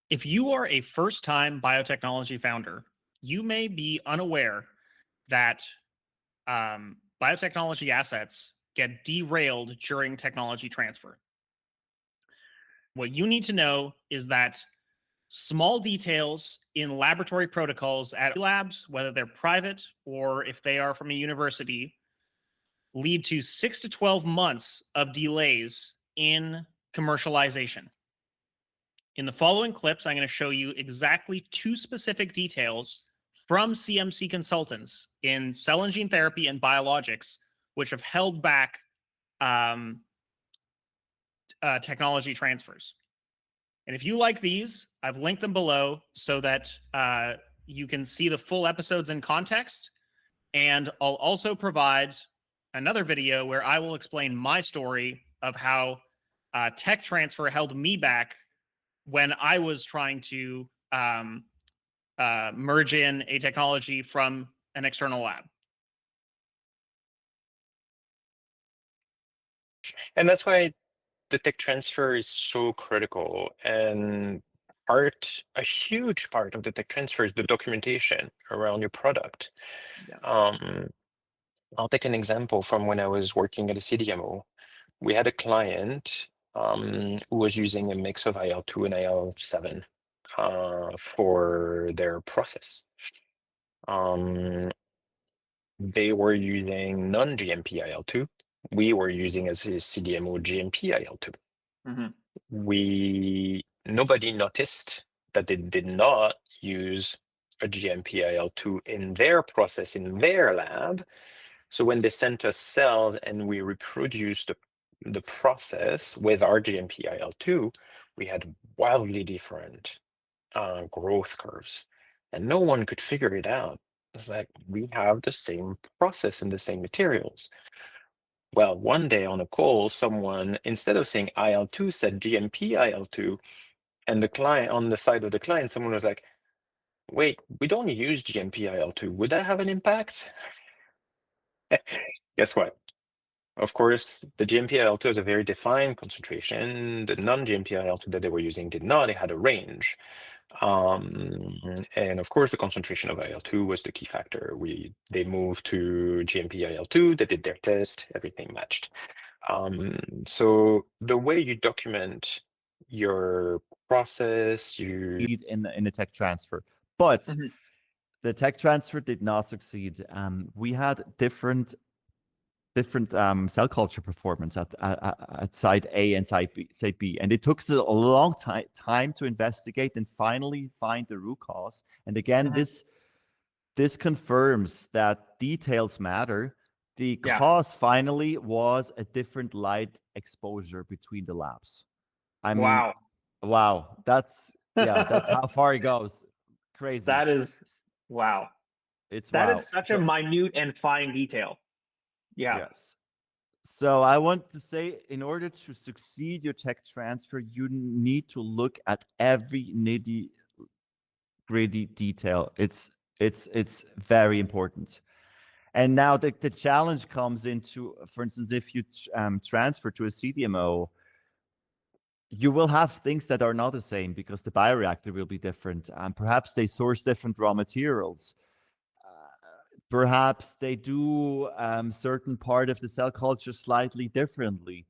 If you are a first-time biotechnology founder, you may be unaware that biotechnology assets get derailed during technology transfer. What you need to know is that small details in laboratory protocols at labs, whether they're private or if they are from a university, lead to 6 to 12 months of delays in commercialization. In the following clips, I'm going to show you exactly two specific details from CMC consultants in cell and gene therapy and biologics, which have held back technology transfers. And if you like these, I've linked them below so that you can see the full episodes in context. And I'll also provide another video where I will explain my story of how tech transfer held me back when I was trying to merge in a technology from an external lab. And that's why the tech transfer is so critical. And a huge part of the tech transfer is the documentation around your product. Yeah. I'll take an example from when I was working at a CDMO. We had a client who was using a mix of IL-2 and IL-7 for their process. They were using non-GMP IL-2. We were using as a CDMO GMP IL-2. Nobody noticed that they did not use a GMP IL-2 in their process in their lab. So when they sent us cells and we reproduced the process with our GMP IL-2, we had wildly different growth curves, and no one could figure it out. It's like, we have the same process and the same materials. Well, one day on a call, someone, instead of saying IL-2, said GMP IL-2, and the client, on the side of the client, someone was like, wait, we don't use GMP IL-2. Would that have an impact? Guess what? Of course, the GMP IL-2 has a very defined concentration. The non-GMP IL-2 that they were using did not. It had a range. And of course, the concentration of IL-2 was the key factor. They moved to GMP IL-2, they did their test, everything matched. So the way you document your process, in the tech transfer, but the tech transfer did not succeed. We had different cell culture performance at site A and site B, and it took us a long time to investigate and finally find the root cause. And again, this confirms that details matter. The cause finally was a different light exposure between the labs. I mean, wow, that's how far it goes. Crazy. That is wow. That is such a minute and fine detail. Yeah. Yes. So I want to say, in order to succeed your tech transfer, you need to look at every nitty-gritty detail. It's very important. And now the challenge comes into, for instance, if you transfer to a CDMO, you will have things that are not the same because the bioreactor will be different. Perhaps they source different raw materials. Perhaps they do certain part of the cell culture slightly differently.